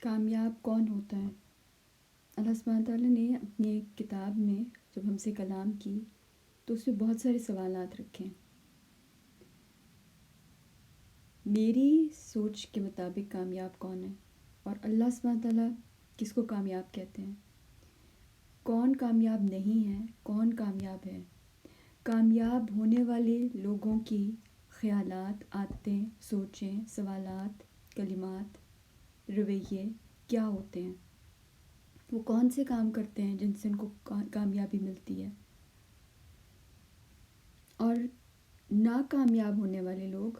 کامیاب کون ہوتا ہے؟ اللہ سبحانہ تعالیٰ نے اپنی ایک کتاب میں جب ہم سے کلام کی تو اس میں بہت سارے سوالات رکھے ہیں۔ میری سوچ کے مطابق کامیاب کون ہے اور اللہ سبحانہ تعالیٰ کس کو کامیاب کہتے ہیں؟ کون کامیاب نہیں ہے؟ کون کامیاب ہے؟ کامیاب ہونے والے لوگوں کی خیالات، عادتیں، سوچیں، سوالات، کلمات، رویے کیا ہوتے ہیں؟ وہ کون سے کام کرتے ہیں جن سے ان کو کامیابی ملتی ہے؟ اور ناکامیاب ہونے والے لوگ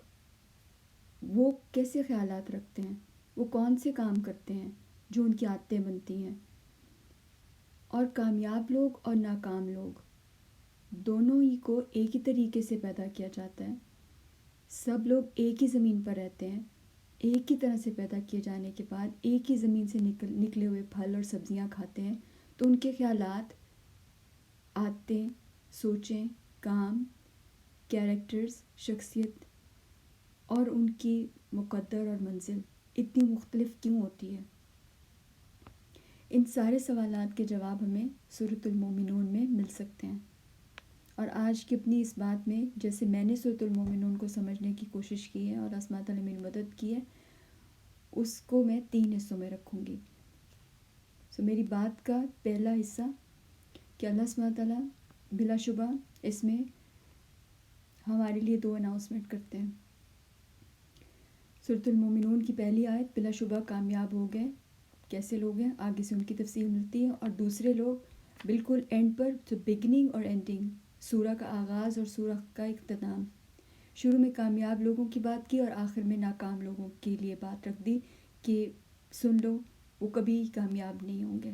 وہ کیسے خیالات رکھتے ہیں؟ وہ کون سے کام کرتے ہیں جو ان کی عادتیں بنتی ہیں؟ اور کامیاب لوگ اور ناکام لوگ دونوں ہی کو ایک ہی طریقے سے پیدا کیا جاتا ہے۔ سب لوگ ایک ہی زمین پر رہتے ہیں، ایک ہی طرح سے پیدا کیے جانے کے بعد ایک ہی زمین سے نکلے ہوئے پھل اور سبزیاں کھاتے ہیں، تو ان کے خیالات، عادتیں، سوچیں، کام، کیریکٹرز، شخصیت اور ان کی مقدر اور منزل اتنی مختلف کیوں ہوتی ہے؟ ان سارے سوالات کے جواب ہمیں سورۃ المومنون میں مل سکتے ہیں۔ اور آج کی اپنی اس بات میں جیسے میں نے سورۃ المومنون کو سمجھنے کی کوشش کی ہے اور اللہ سبحانہ تعالیٰ نے میری مدد کی ہے، اس کو میں 3 حصوں میں رکھوں گی۔ میری بات کا پہلا حصہ کہ اللہ سبحانہ تعالیٰ بلا شبہ اس میں ہمارے لیے 2 اناؤنسمنٹ کرتے ہیں۔ سورۃ المومنون کی پہلی آیت، بلا شبہ کامیاب ہو گئے، کیسے لوگ ہیں آگے سے ان کی تفصیل ملتی ہے، اور دوسرے لوگ بالکل اینڈ پر، تو بگننگ اور اینڈنگ، سورہ کا آغاز اور سورہ کا اختتام، شروع میں کامیاب لوگوں کی بات کی اور آخر میں ناکام لوگوں کے لیے بات رکھ دی کہ سن لو وہ کبھی کامیاب نہیں ہوں گے۔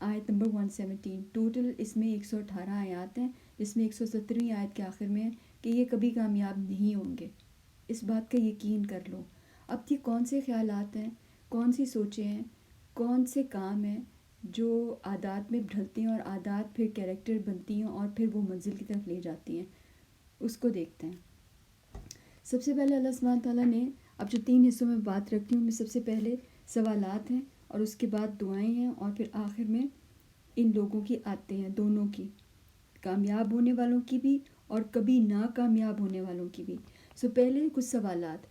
آیت نمبر 117، ٹوٹل اس میں 118 آیات ہیں، جس میں 117ویں آیت کے آخر میں ہے کہ یہ کبھی کامیاب نہیں ہوں گے، اس بات کا یقین کر لو۔ اب یہ کون سے خیالات ہیں، کون سی سوچیں ہیں، کون سے کام ہیں جو عادات میں ڈھلتے ہیں اور عادات پھر کیریکٹر بنتی ہیں اور پھر وہ منزل کی طرف لے جاتی ہیں، اس کو دیکھتے ہیں۔ سب سے پہلے اللہ سبحانہ تعالیٰ نے اب جو 3 حصوں میں بات رکھتی ہوں، ان میں سب سے پہلے سوالات ہیں اور اس کے بعد دعائیں ہیں اور پھر آخر میں ان لوگوں کی عادتیں ہیں، دونوں کی، کامیاب ہونے والوں کی بھی اور کبھی ناکامیاب ہونے والوں کی بھی۔ پہلے کچھ سوالات،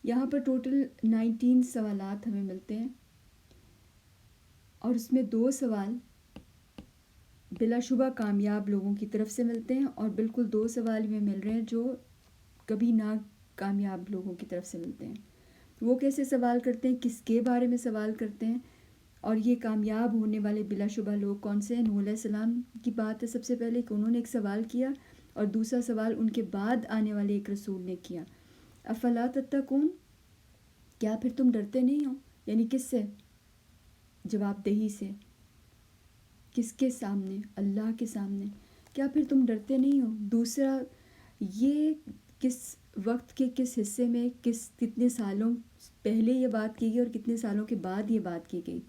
یہاں پر ٹوٹل 19 سوالات ہمیں ملتے ہیں اور اس میں 2 سوال بلا شبہ کامیاب لوگوں کی طرف سے ملتے ہیں اور بالکل 2 سوال میں مل رہے ہیں جو کبھی ناکامیاب لوگوں کی طرف سے ملتے ہیں۔ وہ کیسے سوال کرتے ہیں، کس کے بارے میں سوال کرتے ہیں، اور یہ کامیاب ہونے والے بلا شبہ لوگ کون سے ہیں؟ نوح علیہ السلام کی بات ہے سب سے پہلے کہ انہوں نے ایک سوال کیا اور دوسرا سوال ان کے بعد آنے والے ایک رسول نے کیا، افلا تتقون، کیا پھر تم ڈرتے نہیں ہو؟ یعنی کس سے؟ جواب دہی سے۔ کس کے سامنے؟ اللہ کے سامنے۔ کیا پھر تم ڈرتے نہیں ہو؟ دوسرا، یہ کس وقت کے کس حصے میں کتنے سالوں پہلے یہ بات کی گئی اور کتنے سالوں کے بعد یہ بات کی گئی،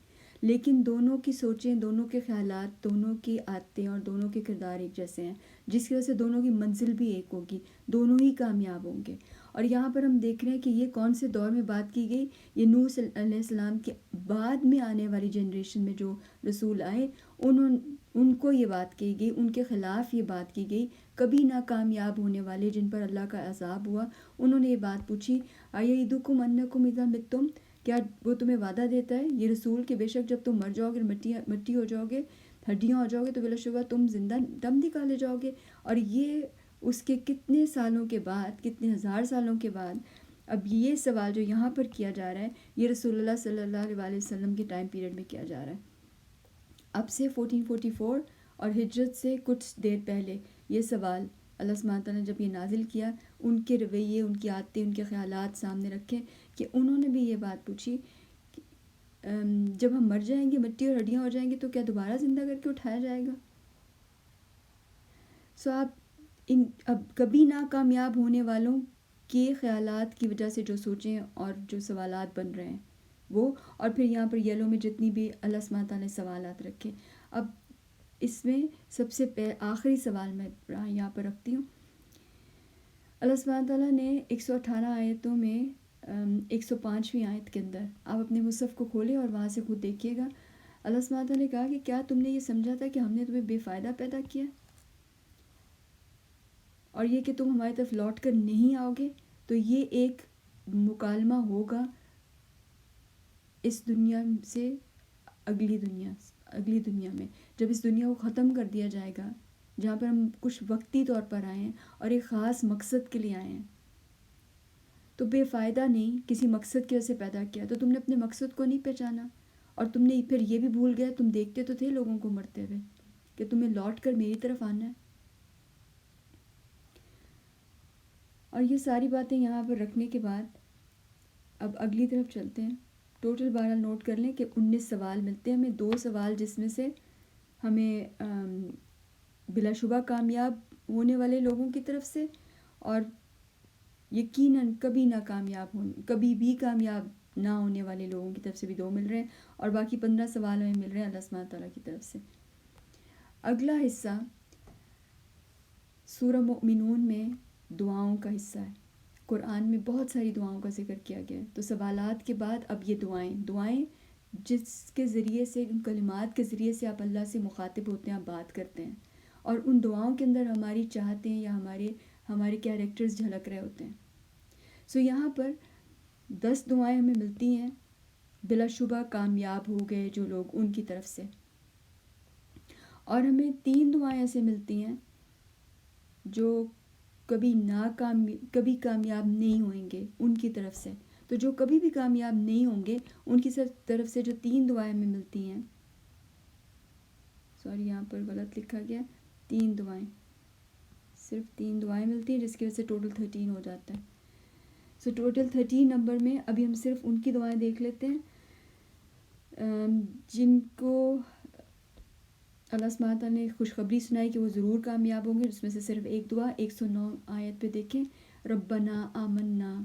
لیکن دونوں کی سوچیں، دونوں کے خیالات، دونوں کی عادتیں اور دونوں کے کردار ایک جیسے ہیں، جس کی وجہ سے دونوں کی منزل بھی ایک ہوگی، دونوں ہی کامیاب ہوں گے۔ اور یہاں پر ہم دیکھ رہے ہیں کہ یہ کون سے دور میں بات کی گئی، یہ نوح علیہ السلام کے بعد میں آنے والی جنریشن میں جو رسول آئے ان کو یہ بات کی گئی، ان کے خلاف یہ بات کی گئی۔ کبھی ناکامیاب ہونے والے جن پر اللہ کا عذاب ہوا، انہوں نے یہ بات پوچھی، ایعدکم انکم اذا متم، کیا وہ تمہیں وعدہ دیتا ہے یہ رسول کہ بے شک جب تم مر جاؤ گے، مٹی ہو جاؤ گے، ہڈیاں ہو جاؤ گے، تو بلا شبہ تم زندہ دم نکالے جاؤ گے؟ اور یہ اس کے کتنے سالوں کے بعد، کتنے ہزار سالوں کے بعد، اب یہ سوال جو یہاں پر کیا جا رہا ہے یہ رسول اللہ صلی اللہ علیہ وسلم کے ٹائم پیریڈ میں کیا جا رہا ہے، اب سے 1444 اور ہجرت سے کچھ دیر پہلے یہ سوال اللہ سبحانہ تعالیٰ نے جب یہ نازل کیا، ان کے رویے، ان کی عادتیں، ان کے خیالات سامنے رکھے کہ انہوں نے بھی یہ بات پوچھی کہ جب ہم مر جائیں گے، مٹی اور ہڈیاں ہو جائیں گے، تو کیا دوبارہ زندہ کر کے اٹھایا جائے گا؟ آپ اب کبھی ناکامیاب ہونے والوں کے خیالات کی وجہ سے جو سوچیں اور جو سوالات بن رہے ہیں وہ، اور پھر یہاں پر یلو میں جتنی بھی اللہ سبحانہ تعالیٰ نے سوالات رکھے، اب اس میں سب سے آخری سوال میں یہاں پر رکھتی ہوں۔ اللہ سبحانہ تعالیٰ نے 118 آیتوں میں 105ویں آیت کے اندر آپ اپنے مصحف کو کھولیں اور وہاں سے خود دیکھیے گا. اللہ سبحانہ تعالیٰ نے کہا کہ کیا تم نے یہ سمجھا تھا کہ ہم نے تمہیں بے فائدہ پیدا کیا اور یہ کہ تم ہماری طرف لوٹ کر نہیں آؤ گے. تو یہ ایک مکالمہ ہوگا اس دنیا سے اگلی دنیا میں، جب اس دنیا کو ختم کر دیا جائے گا، جہاں پر ہم کچھ وقتی طور پر آئے ہیں اور ایک خاص مقصد کے لیے آئے ہیں. تو بے فائدہ نہیں، کسی مقصد کی وجہ سے پیدا کیا. تو تم نے اپنے مقصد کو نہیں پہچانا اور تم نے پھر یہ بھی بھول گئے، تم دیکھتے تو تھے لوگوں کو مرتے ہوئے، کہ تمہیں لوٹ کر میری طرف آنا ہے. اور یہ ساری باتیں یہاں پر رکھنے کے بعد اب اگلی طرف چلتے ہیں. ٹوٹل بہرحال نوٹ کر لیں کہ 19 سوال ملتے ہیں ہمیں. 2 سوال جس میں سے ہمیں بلا شبہ کامیاب ہونے والے لوگوں کی طرف سے اور یقیناً کبھی بھی کامیاب نہ ہونے والے لوگوں کی طرف سے بھی 2 مل رہے ہیں، اور باقی 15 سوال ہمیں مل رہے ہیں اللہ سبحانہ تعالیٰ کی طرف سے. اگلا حصہ سورہ مومنون میں دعاؤں کا حصہ ہے. قرآن میں بہت ساری دعاؤں کا ذکر کیا گیا ہے. تو سوالات کے بعد اب یہ دعائیں جس کے ذریعے سے، ان کلمات کے ذریعے سے آپ اللہ سے مخاطب ہوتے ہیں، آپ بات کرتے ہیں، اور ان دعاؤں کے اندر ہماری چاہتیں یا ہمارے کیریکٹرز جھلک رہے ہوتے ہیں. یہاں پر 10 دعائیں ہمیں ملتی ہیں بلا شبہ کامیاب ہو گئے جو لوگ، ان کی طرف سے، اور ہمیں 3 دعائیں ایسے ملتی ہیں جو کبھی کامیاب نہیں ہوئیں گے، ان کی طرف سے. تو جو کبھی بھی کامیاب نہیں ہوں گے ان کی طرف سے جو 3 دعائیں ہمیں ملتی ہیں، یہاں پر غلط لکھا گیا، 3 دعائیں، صرف 3 دعائیں ملتی ہیں جس کی وجہ سے ٹوٹل 13 ہو جاتا ہے. ٹوٹل 13 نمبر میں ابھی ہم صرف ان کی دعائیں دیکھ لیتے ہیں جن کو اللہ سبحانہ تعالیٰ نے خوشخبری سنائی کہ وہ ضرور کامیاب ہوں گے. جس میں سے صرف ایک دعا 109 آیت پہ دیکھیں، ربنا آمنا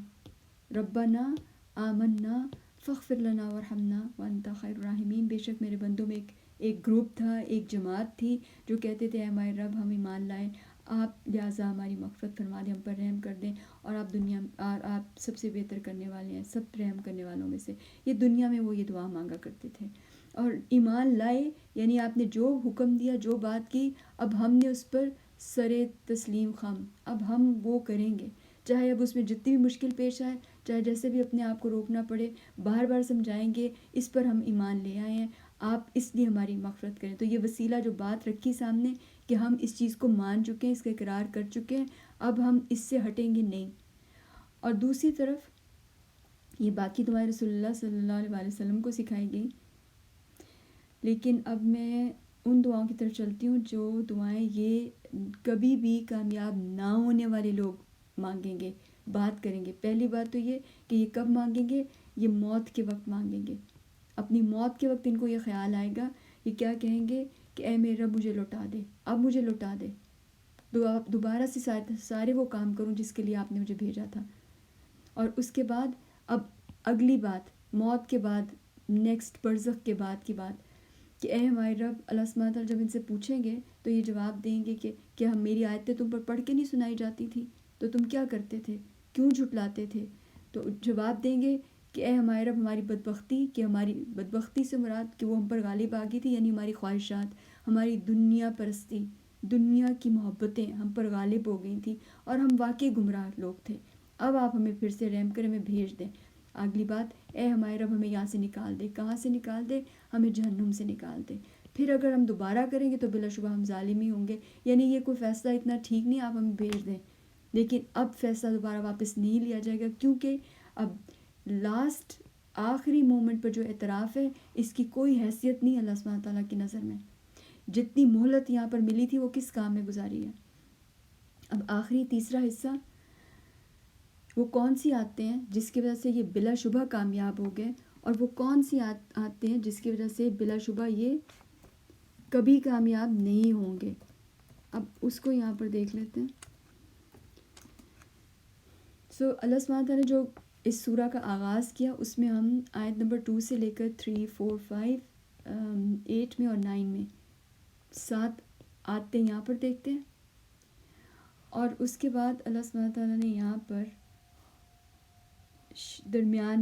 فاغفر لنا وارحمنا وانت خیر الراحمین. بے شک میرے بندوں میں ایک گروپ تھا، ایک جماعت تھی جو کہتے تھے اے ہمارے رب ہم ایمان لائے، آپ لہٰذا ہماری مغفرت فرما دیں، ہم پر رحم کر دیں، اور آپ سب سے بہتر کرنے والے ہیں، سب رحم کرنے والوں میں سے. یہ دنیا میں وہ یہ دعا مانگا کرتے تھے. اور ایمان لائے یعنی آپ نے جو حکم دیا، جو بات کی، اب ہم نے اس پر سر تسلیم خم، اب ہم وہ کریں گے، چاہے اب اس میں جتنی بھی مشکل پیش آئے، چاہے جیسے بھی اپنے آپ کو روکنا پڑے، بار بار سمجھائیں گے، اس پر ہم ایمان لے آئے ہیں، آپ اس لیے ہماری مغفرت کریں. تو یہ وسیلہ جو بات رکھی سامنے کہ ہم اس چیز کو مان چکے ہیں، اس کا اقرار کر چکے ہیں، اب ہم اس سے ہٹیں گے نہیں. اور دوسری طرف یہ باقی دعائیں رسول اللہ صلی اللہ علیہ وسلم کو سکھائی گئی. لیکن اب میں ان دعاؤں کی طرف چلتی ہوں جو دعائیں یہ کبھی بھی کامیاب نہ ہونے والے لوگ مانگیں گے، بات کریں گے. پہلی بات تو یہ کہ یہ کب مانگیں گے، یہ موت کے وقت مانگیں گے. اپنی موت کے وقت ان کو یہ خیال آئے گا، یہ کیا کہیں گے کہ اے میرے رب مجھے لوٹا دے، اب مجھے لوٹا دے، دوبارہ سے سارے وہ کام کروں جس کے لیے آپ نے مجھے بھیجا تھا. اور اس کے بعد اب اگلی بات موت کے بعد، نیکسٹ برزخ کے بعد کی بات کہ اے ہمارے رب، اللہ سبحانہ تعالیٰ جب ان سے پوچھیں گے تو یہ جواب دیں گے کہ کیا میری آیتیں تم پر پڑھ کے نہیں سنائی جاتی تھی، تو تم کیا کرتے تھے، کیوں جھٹلاتے تھے. تو جواب دیں گے کہ اے ہمارے رب، ہماری بدبختی سے مراد کہ وہ ہم پر غالب آ گئی تھی، یعنی ہماری خواہشات، ہماری دنیا پرستی، دنیا کی محبتیں ہم پر غالب ہو گئی تھیں اور ہم واقعی گمراہ لوگ تھے. اب آپ ہمیں پھر سے رحم کریں، ہمیں بھیج دیں. اگلی بات، اے ہمارے رب ہمیں یہاں سے نکال دے. کہاں سے نکال دے؟ ہمیں جہنم سے نکال دے. پھر اگر ہم دوبارہ کریں گے تو بلا شبہ ہم ظالم ہی ہوں گے. یعنی یہ کوئی فیصلہ اتنا ٹھیک نہیں، آپ ہمیں بھیج دیں. لیکن اب فیصلہ دوبارہ واپس نہیں لیا جائے گا، کیونکہ اب لاسٹ آخری مومنٹ پر جو اعتراف ہے اس کی کوئی حیثیت نہیں اللہ سبحانہ تعالیٰ کی نظر میں. جتنی مہلت یہاں پر ملی تھی وہ کس کام میں گزاری ہے. اب آخری تیسرا حصہ، وہ کون سی آتے ہیں جس کی وجہ سے یہ بلا شبہ کامیاب ہو گئے، اور وہ کون سی آتے ہیں جس کی وجہ سے بلا شبہ یہ کبھی کامیاب نہیں ہوں گے. اب اس کو یہاں پر دیکھ لیتے ہیں. اللہ سبحانہ تعالیٰ نے جو اس سورہ کا آغاز کیا اس میں ہم آیت نمبر 2 سے لے کر 3، 4، 5، 8 میں اور 9 میں 7 آیتیں یہاں پر دیکھتے ہیں. اور اس کے بعد اللہ سبحانہ تعالیٰ نے یہاں پر درمیان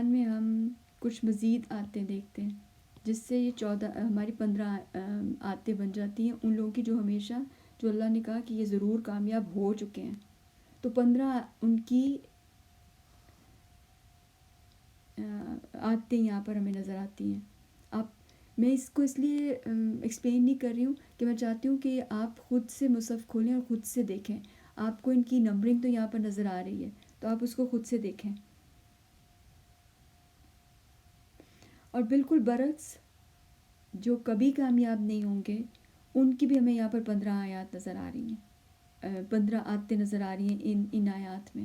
میں ہم کچھ مزید آیتیں دیکھتے ہیں، جس سے یہ 14 ہماری 15 آیتیں بن جاتی ہیں ان لوگوں کی جو ہمیشہ، جو اللہ نے کہا کہ یہ ضرور کامیاب ہو چکے ہیں. تو 15 ان کی آیتیں یہاں پر ہمیں نظر آتی ہیں. میں اس کو اس لیے ایکسپلین نہیں کر رہی ہوں کہ میں چاہتی ہوں کہ آپ خود سے مصحف کھولیں اور خود سے دیکھیں. آپ کو ان کی نمبرنگ تو یہاں پر نظر آ رہی ہے، تو آپ اس کو خود سے دیکھیں. اور بالکل برعکس جو کبھی کامیاب نہیں ہوں گے ان کی بھی ہمیں یہاں پر 15 آیات نظر آ رہی ہیں، 15 آیتیں نظر آ رہی ہیں ان آیات میں.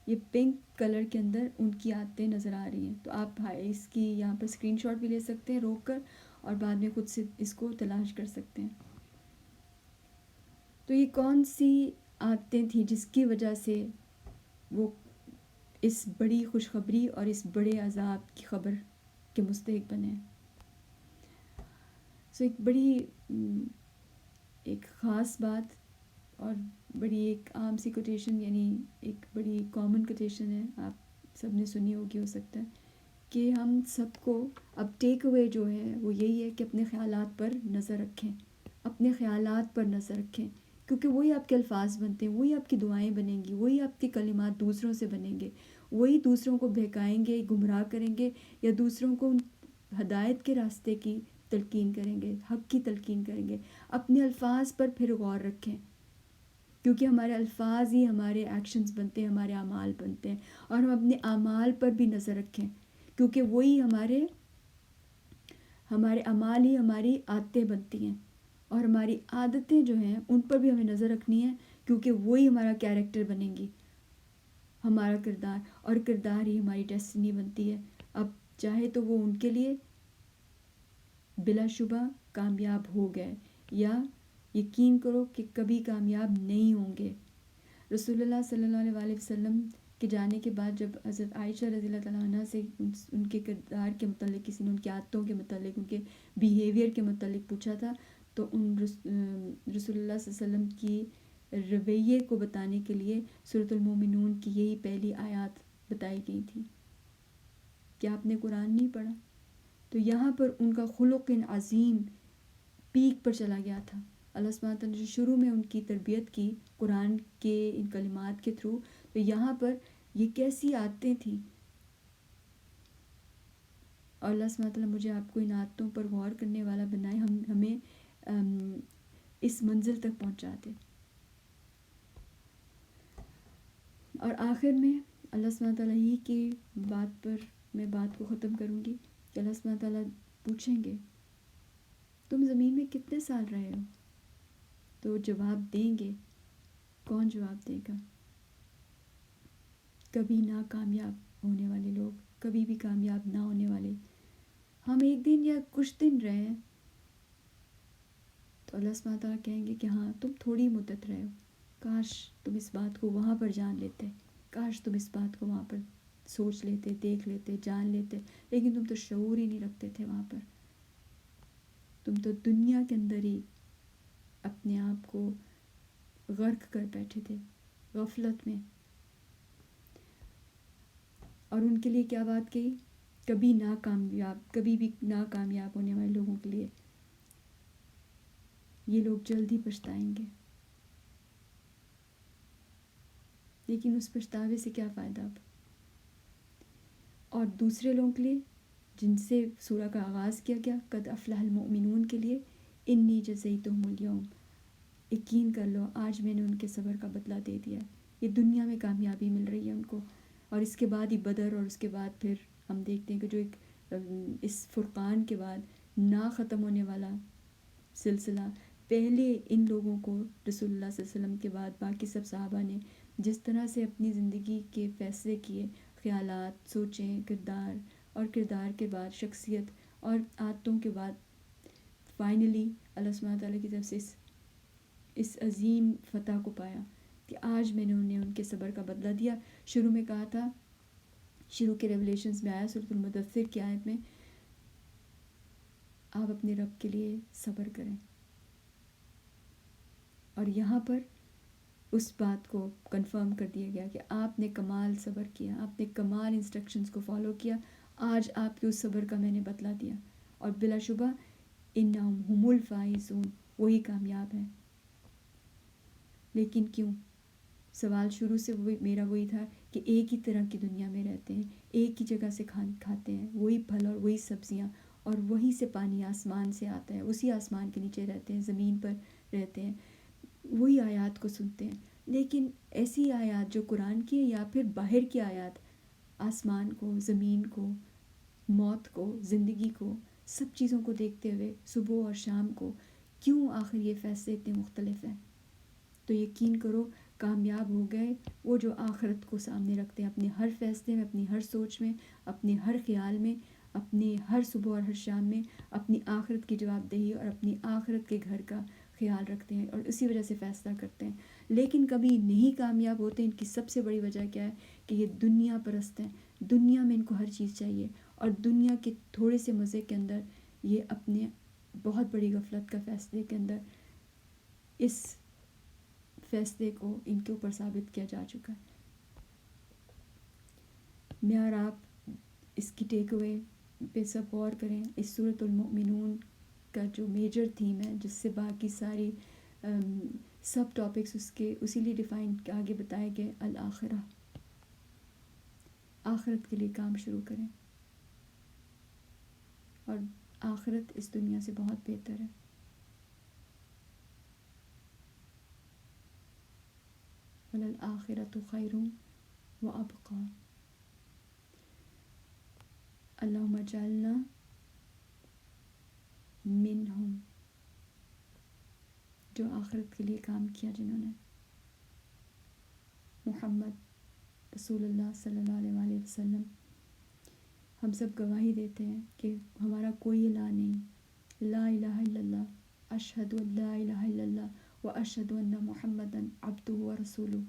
یہ پنک کلر کے اندر ان کی آیتیں نظر آ رہی ہیں. تو آپ اس کی یہاں پر اسکرین شاٹ بھی لے سکتے ہیں روک کر، اور بعد میں خود سے اس کو تلاش کر سکتے ہیں. تو یہ کون سی آیتیں تھیں جس کی وجہ سے وہ اس بڑی خوشخبری اور اس بڑے عذاب کی خبر کے مستحق بنے؟ ایک بڑی ایک خاص بات اور بڑی ایک عام سی کوٹیشن، یعنی ایک بڑی کامن کوٹیشن ہے، آپ سب نے سنی ہوگی ہو سکتا ہے، کہ ہم سب کو اب ٹیک اوے جو ہے وہ یہی ہے کہ اپنے خیالات پر نظر رکھیں، اپنے خیالات پر نظر رکھیں، کیونکہ وہی آپ کے الفاظ بنتے ہیں، وہی آپ کی دعائیں بنیں گی، وہی آپ کے کلمات دوسروں سے بنیں گے، وہی دوسروں کو بہکائیں گے، گمراہ کریں گے، یا دوسروں کو ہدایت کے راستے کی تلقین کریں گے، حق کی تلقین کریں گے. اپنے الفاظ پر پھر غور رکھیں، کیونکہ ہمارے الفاظ ہی ہمارے ایکشنز بنتے ہیں، ہمارے اعمال بنتے ہیں. اور ہم اپنے اعمال پر بھی نظر رکھیں، کیونکہ وہی ہمارے اعمال ہی ہماری عادتیں بنتی ہیں، اور ہماری عادتیں جو ہیں ان پر بھی ہمیں نظر رکھنی ہے، کیونکہ وہی ہمارا کیریکٹر بنیں گی، ہمارا کردار، اور کردار ہی ہماری ڈیسٹنی بنتی ہے. اب چاہے تو وہ ان کے لیے بلا شبہ کامیاب ہو گئے، یا یقین کرو کہ کبھی کامیاب نہیں ہوں گے. رسول اللہ صلی اللہ علیہ وسلم کے جانے کے بعد جب حضرت عائشہ رضی اللہ تعالیٰ عنہ سے ان کے کردار کے متعلق کسی نے ان کی عادتوں کے متعلق، ان کے بیہیویئر کے متعلق پوچھا تھا، تو رسول اللہ صلی اللہ علیہ وسلم کی رویے کو بتانے کے لیے سورۃ المومنون کی یہی پہلی آیات بتائی گئی تھی کہ آپ نے قرآن نہیں پڑھا. تو یہاں پر ان کا خلق عظیم پیک پر چلا گیا تھا. اللہ سبحانہ وتعالیٰ نے جو شروع میں ان کی تربیت کی قرآن کے ان کلمات کے تھرو، تو یہاں پر یہ کیسی عادتیں تھیں، اور اللہ سبحانہ وتعالیٰ مجھے آپ کو ان عادتوں پر غور کرنے والا بنائے، ہمیں اس منزل تک پہنچا دے. اور آخر میں اللہ سبحانہ وتعالیٰ ہی کی بات پر میں بات کو ختم کروں گی کہ اللہ سبحانہ وتعالیٰ پوچھیں گے تم زمین میں کتنے سال رہے ہو؟ تو جواب دیں گے. کون جواب دے گا؟ کبھی نہ کامیاب ہونے والے لوگ، کبھی بھی کامیاب نہ ہونے والے. ہم ایک دن یا کچھ دن رہے ہیں، تو اللہ سبحانہ تعالیٰ کہیں گے کہ ہاں تم تھوڑی مدت رہے ہو، کاش تم اس بات کو وہاں پر جان لیتے، کاش تم اس بات کو وہاں پر سوچ لیتے، دیکھ لیتے، جان لیتے، لیکن تم تو شعور ہی نہیں رکھتے تھے وہاں پر. تم تو دنیا کے اندر ہی اپنے آپ کو غرق کر بیٹھے تھے غفلت میں. اور ان کے لیے کیا بات کہی؟ کبھی بھی ناکامیاب ہونے والے لوگوں کے لیے یہ لوگ جلد ہی پچھتائیں گے. لیکن اس پچھتاوے سے کیا فائدہ اب؟ اور دوسرے لوگوں کے لیے جن سے سورہ کا آغاز کیا گیا، قد افلح المؤمنون کے لیے، انی جزیتہم الیوم، یقین کر لو آج میں نے ان کے صبر کا بدلہ دے دیا. یہ دنیا میں کامیابی مل رہی ہے ان کو، اور اس کے بعد ہی بدر، اور اس کے بعد پھر ہم دیکھتے ہیں کہ جو ایک اس فرقان کے بعد نہ ختم ہونے والا سلسلہ، پہلے ان لوگوں کو رسول اللہ صلی اللہ علیہ وسلم کے بعد باقی سب صحابہ نے جس طرح سے اپنی زندگی کے فیصلے کیے، خیالات، سوچیں، کردار، اور کردار کے بعد شخصیت، اور عادتوں کے بعد فائنلی اللہ سبحانہ تعالیٰ کی طرف سے اس عظیم فتح کو پایا کہ آج میں نے انہیں ان کے صبر کا بدلہ دیا. شروع میں کہا تھا، شروع کے ریولیشنز میں آیا سورۃ المدثر کی آیت میں، آپ اپنے رب کے لیے صبر کریں. اور یہاں پر اس بات کو کنفرم کر دیا گیا کہ آپ نے کمال صبر کیا، آپ نے کمال انسٹرکشنز کو فالو کیا، آج آپ کے اس صبر کا میں نے بدلہ دیا، اور بلا شبہ انہم هم الفائزون، وہی کامیاب ہیں۔ لیکن کیوں؟ سوال شروع سے میرا وہی تھا کہ ایک ہی طرح کی دنیا میں رہتے ہیں، ایک ہی جگہ سے کھاتے ہیں، وہی پھل اور وہی سبزیاں، اور وہیں سے پانی آسمان سے آتا ہے، اسی آسمان کے نیچے رہتے ہیں، زمین پر رہتے ہیں، وہی آیات کو سنتے ہیں۔ لیکن ایسی آیات جو قرآن کی ہیں یا پھر باہر کی آیات، آسمان کو، زمین کو، موت کو، زندگی کو، سب چیزوں کو دیکھتے ہوئے صبح اور شام کو کیوں آخر یہ فیصلے اتنے مختلف ہیں؟ تو یقین کرو کامیاب ہو گئے وہ جو آخرت کو سامنے رکھتے ہیں، اپنے ہر فیصلے میں، اپنی ہر سوچ میں، اپنے ہر خیال میں، اپنی ہر صبح اور ہر شام میں اپنی آخرت کی جواب دہی اور اپنی آخرت کے گھر کا خیال رکھتے ہیں، اور اسی وجہ سے فیصلہ کرتے ہیں۔ لیکن کبھی نہیں کامیاب ہوتے۔ ان کی سب سے بڑی وجہ کیا ہے؟ کہ یہ دنیا پرست ہیں، دنیا میں ان کو ہر چیز چاہیے، اور دنیا کے تھوڑے سے مزے کے اندر یہ اپنے بہت بڑی غفلت کا فیصلے کے اندر اس فیصلے کو ان کے اوپر ثابت کیا جا چکا ہے۔ میں اور آپ اس کی ٹیک اوے پہ سب غور کریں۔ اس سورۃ المؤمنون کا جو میجر تھیم ہے، جس سے باقی ساری سب ٹاپکس اس کے اسی لیے ڈیفائن آگے بتائے گئے، الآخرہ، آخرت کے لیے کام شروع کریں، اور آخرت اس دنیا سے بہت بہتر ہے۔ وَلَلْآخِرَةُ خَيْرٌ وَأَبْقَىٰ۔ اللہم اجعلنا منہم، جو آخرت کے لیے کام کیا، جنہوں نے محمد رسول اللہ صلی اللہ علیہ وآلہ وسلم، ہم سب گواہی دیتے ہیں کہ ہمارا کوئی الہ نہیں، لا الہ الا اللہ، اشہد ان لا الہ الا اللہ و اشہد ان محمدًا عبدہ و رسولہ،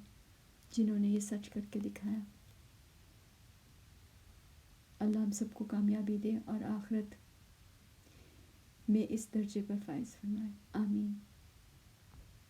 جنہوں نے یہ سچ کر کے دکھایا۔ اللہ ہم سب کو کامیابی دے اور آخرت میں اس درجے پر فائز فرمائے، آمین۔